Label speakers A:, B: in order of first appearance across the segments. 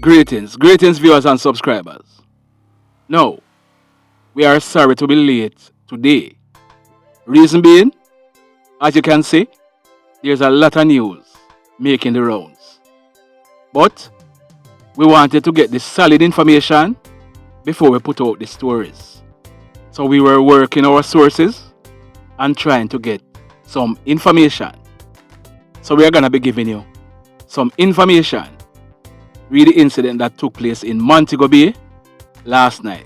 A: Greetings, viewers and subscribers. No, we are sorry to be late today. Reason being, as you can see, there's a lot of news making the rounds. But we wanted to get the solid information before we put out the stories. So we were working our sources and trying to get some information. So we are going to be giving you some information. Read the incident that took place in Montego Bay last night.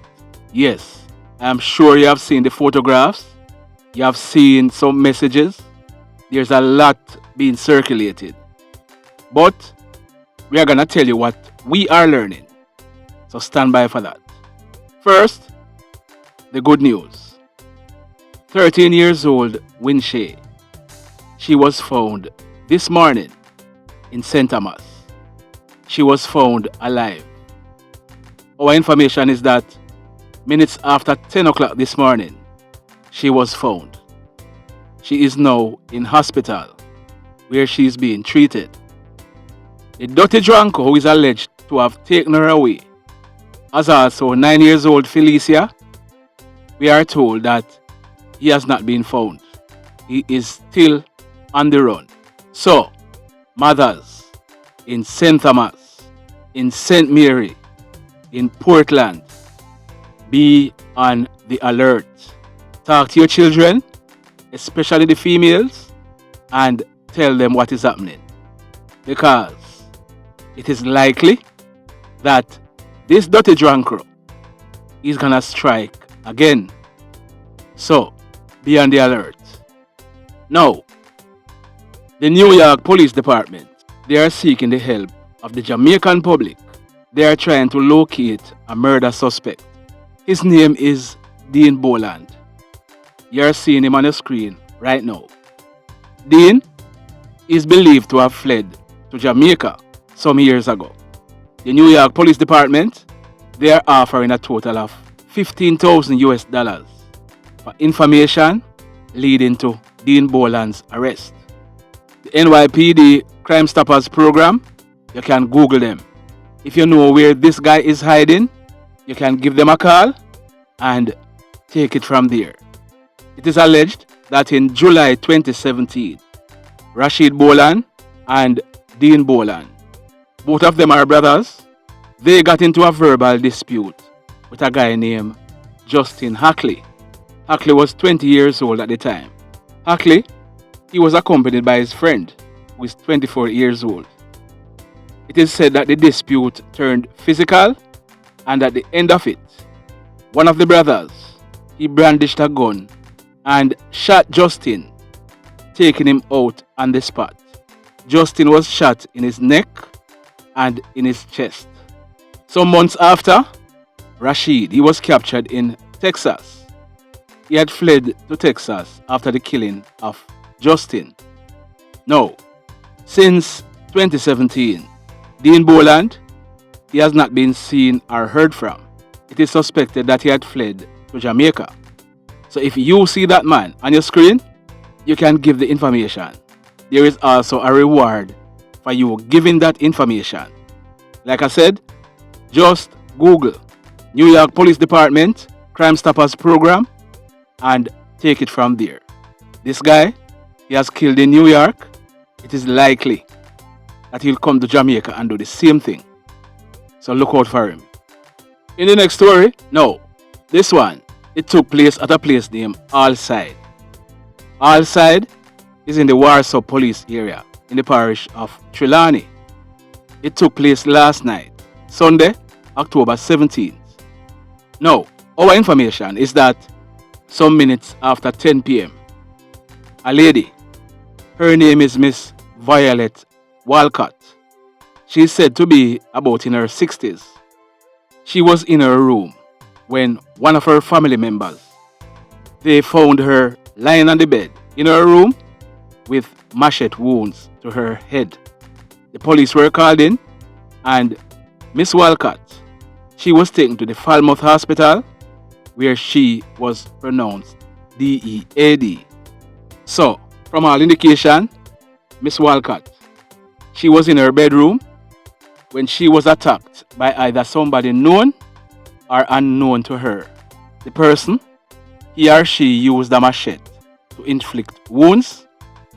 A: Yes, I am sure you have seen the photographs. You have seen some messages. There's a lot being circulated. But we are going to tell you what we are learning. So stand by for that. First, the good news. 13 years old Winshay. She was found this morning in St. Thomas. She was found alive. Our information is that minutes after 10 o'clock this morning, she was found. She is now in hospital where she is being treated. The dirty drunker who is alleged to have taken her away has also 9 years old Felicia. We are told that he has not been found. He is still on the run. So, mothers in St. Thomas, in St. Mary, in Portland, be on the alert. Talk to your children, especially the females, and tell them what is happening. Because it is likely that this dirty drunkard is gonna strike again. So, be on the alert. Now, the New York Police Department, they are seeking the help of the Jamaican public. They are trying to locate a murder suspect. His name is Dean Boland. You are seeing him on the screen right now. Dean is believed to have fled to Jamaica some years ago. The New York Police Department, they are offering a total of $15,000 for information leading to Dean Boland's arrest. The NYPD Crime Stoppers program, you can Google them. If you know where this guy is hiding, you can give them a call and take it from there. It is alleged that in July 2017, Rashid Boland and Dean Boland, both of them are brothers, they got into a verbal dispute with a guy named Justin Hackley. Hackley was 20 years old at the time. Hackley, he was accompanied by his friend, who is 24 years old. It is said that the dispute turned physical, and at the end of it, one of the brothers, he brandished a gun and shot Justin, taking him out on the spot. Justin was shot in his neck and in his chest. Some months after, Rashid, he was captured in Texas. He had fled to Texas after the killing of Justin. Now, since 2017, Dean Boland, he has not been seen or heard from. It is suspected that he had fled to Jamaica. So if you see that man on your screen, you can give the information. There is also a reward for you giving that information. Like I said, just Google New York Police Department Crime Stoppers program and take it from there. This guy, he has killed in New York. It is likely that he'll come to Jamaica and do the same thing. So look out for him. In the next story, no, this one, it took place at a place named Allside. Allside is in the Warsaw police area in the parish of Trelawny. It took place last night, Sunday, October 17th. Now, our information is that some minutes after 10 p.m., a lady, her name is Miss Violet Walcott. She is said to be about in her 60s. She was in her room when one of her family members, they found her lying on the bed in her room with machete wounds to her head. The police were called in and Miss Walcott, she was taken to the Falmouth Hospital where she was pronounced DEAD. So, from all indication, Miss Walcott, she was in her bedroom when she was attacked by either somebody known or unknown to her. The person, he or she used a machete to inflict wounds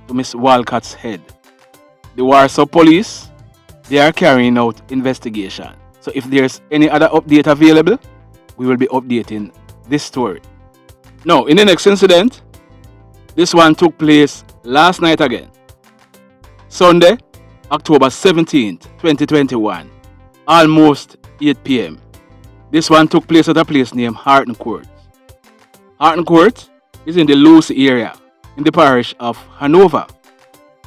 A: to Miss Walcott's head. The Warsaw police, they are carrying out investigation. So if there's any other update available, we will be updating this story. Now, in the next incident, this one took place last night again. Sunday, October 17th, 2021, almost 8 p.m. This one took place at a place named Harton Court. Harton Court is in the Lucy area in the parish of Hanover.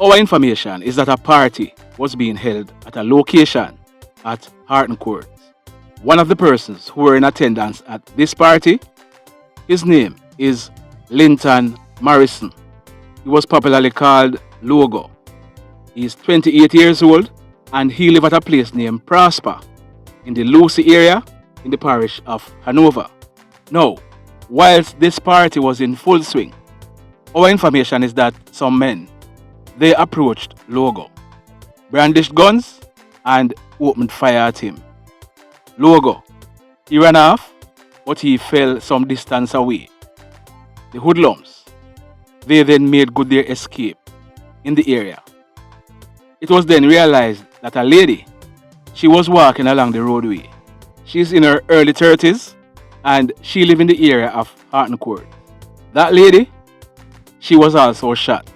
A: Our information is that a party was being held at a location at Harton Court. One of the persons who were in attendance at this party, his name is Linton Morrison. He was popularly called Logo. He is 28 years old and he lived at a place named Prosper in the Lucy area in the parish of Hanover. Now, whilst this party was in full swing, our information is that some men, they approached Logo, brandished guns and opened fire at him. Logo, he ran off, but he fell some distance away. The hoodlums, they then made good their escape in the area. It was then realized that a lady, she was walking along the roadway. She's in her early 30s and she lived in the area of Harton Court. That lady, she was also shot.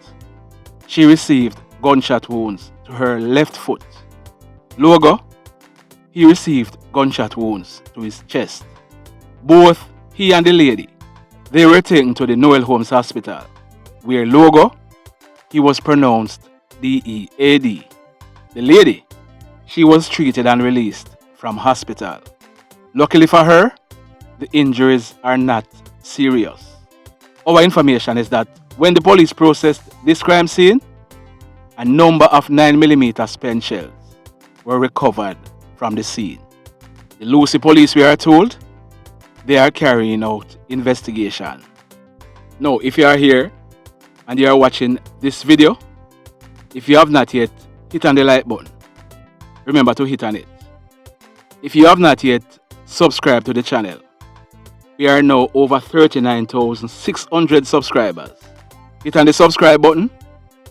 A: She received gunshot wounds to her left foot. Logo, he received gunshot wounds to his chest. Both he and the lady, they were taken to the Noel Holmes Hospital, where Logo, he was pronounced DEAD. The lady, she was treated and released from hospital. Luckily for her, the injuries are not serious. Our information is that when the police processed this crime scene, a number of 9mm spent shells were recovered from the scene. The Lucy police, we are told, they are carrying out investigation. Now, if you are here and you are watching this video, if you have not yet hit on the like button, remember to hit on it. If you have not yet subscribed to the channel, we are now over 39,600 subscribers. Hit on the subscribe button,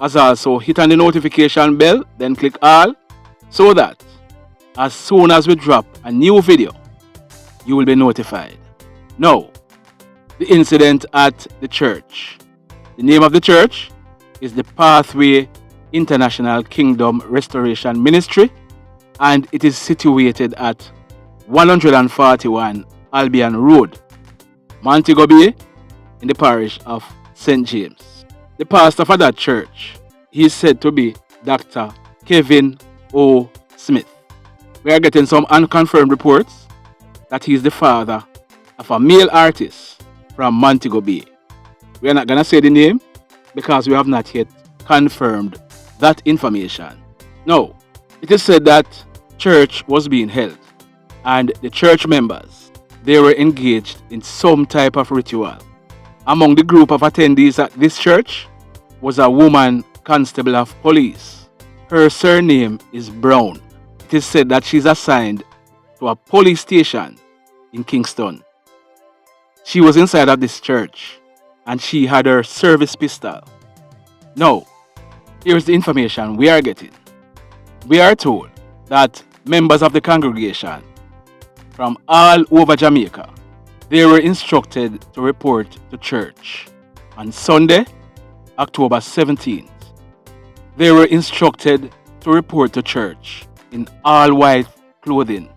A: as also hit on the notification bell, then click all, so that as soon as we drop a new video, you will be notified. Now, the incident at the church. The name of the church is the Pathway International Kingdom Restoration Ministry, and it is situated at 141 Albion Road, Montego Bay, in the parish of St. James. The pastor for that church, he is said to be Dr. Kevin O. Smith. We are getting some unconfirmed reports that he is the father of a male artist from Montego Bay. We are not going to say the name because we have not yet confirmed that information. Now, it is said that church was being held and the church members, they were engaged in some type of ritual. Among the group of attendees at this church was a woman constable of police. Her surname is Brown. It is said that she's assigned to a police station in Kingston. She was inside of this church and she had her service pistol. Now, here's the information we are getting. We are told that members of the congregation from all over Jamaica, they were instructed to report to church on Sunday, October 17th. They were instructed to report to church in all white clothing.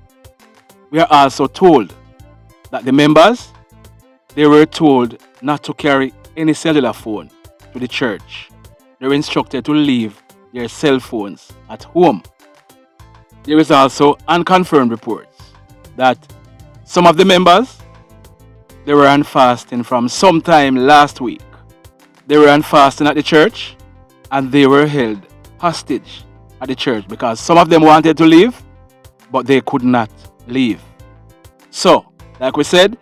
A: We are also told that the members, they were told not to carry any cellular phone to the church. They were instructed to leave their cell phones at home. There is also unconfirmed reports that some of the members, they were on fasting from sometime last week. They were on fasting at the church and they were held hostage at the church because some of them wanted to leave, but they could not leave. So, like we said,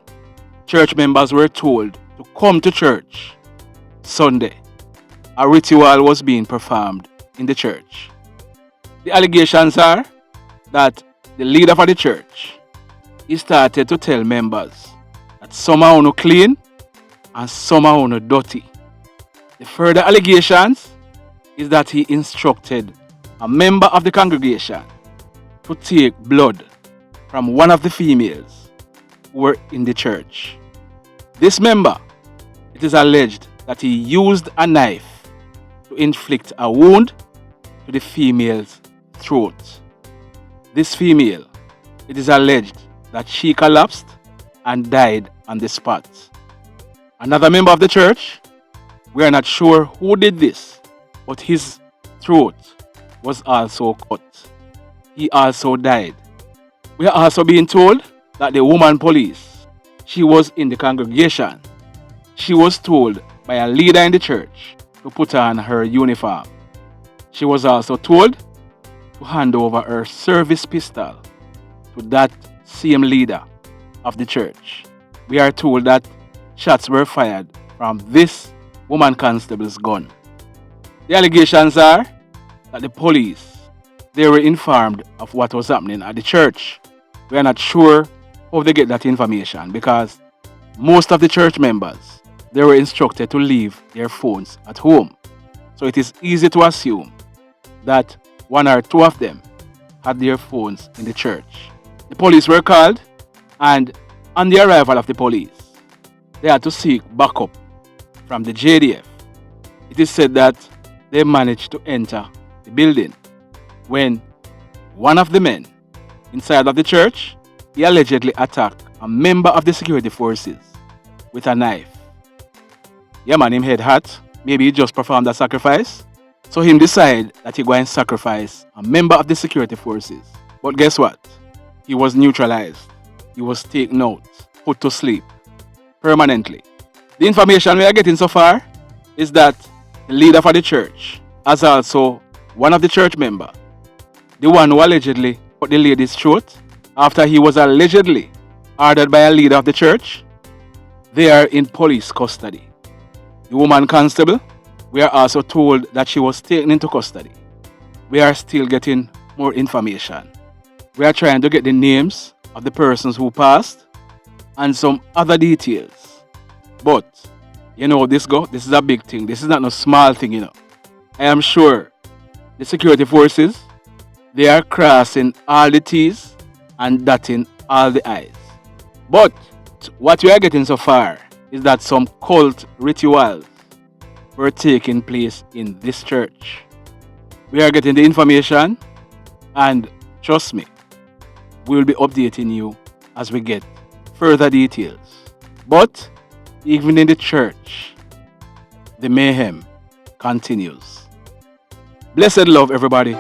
A: church members were told to come to church Sunday. A ritual was being performed in the church. The allegations are that the leader for the church, he started to tell members that some are no clean and some are no dirty. The further allegations is that he instructed a member of the congregation to take blood from one of the females who were in the church. This member, it is alleged that he used a knife to inflict a wound to the female's throat. This female, it is alleged that she collapsed and died on the spot. Another member of the church, we are not sure who did this, but his throat was also cut. He also died. We are also being told that the woman police, she was in the congregation. She was told by a leader in the church to put on her uniform. She was also told to hand over her service pistol to that same leader of the church. We are told that shots were fired from this woman constable's gun. The allegations are that the police, they were informed of what was happening at the church. We are not sure how they get that information because most of the church members, they were instructed to leave their phones at home. So it is easy to assume that one or two of them had their phones in the church. The police were called, and on the arrival of the police, they had to seek backup from the JDF. It is said that they managed to enter the building when one of the men inside of the church, he allegedly attacked a member of the security forces with a knife. Yeah man, him head hot. Maybe he just performed a sacrifice. So him decide that he go and sacrifice a member of the security forces. But guess what? He was neutralized. He was taken out, put to sleep permanently. The information we are getting so far is that the leader for the church as also one of the church members, the one who allegedly cut the lady's throat after he was allegedly ordered by a leader of the church, they are in police custody. The woman constable, we are also told that she was taken into custody. We are still getting more information. We are trying to get the names of the persons who passed and some other details. But, you know, this is a big thing. This is not no small thing, you know. I am sure the security forces, they are crossing all the T's and dotting all the I's. But what we are getting so far is that some cult rituals were taking place in this church. We are getting the information, and trust me, we will be updating you as we get further details. But even in the church, the mayhem continues. Blessed love, everybody.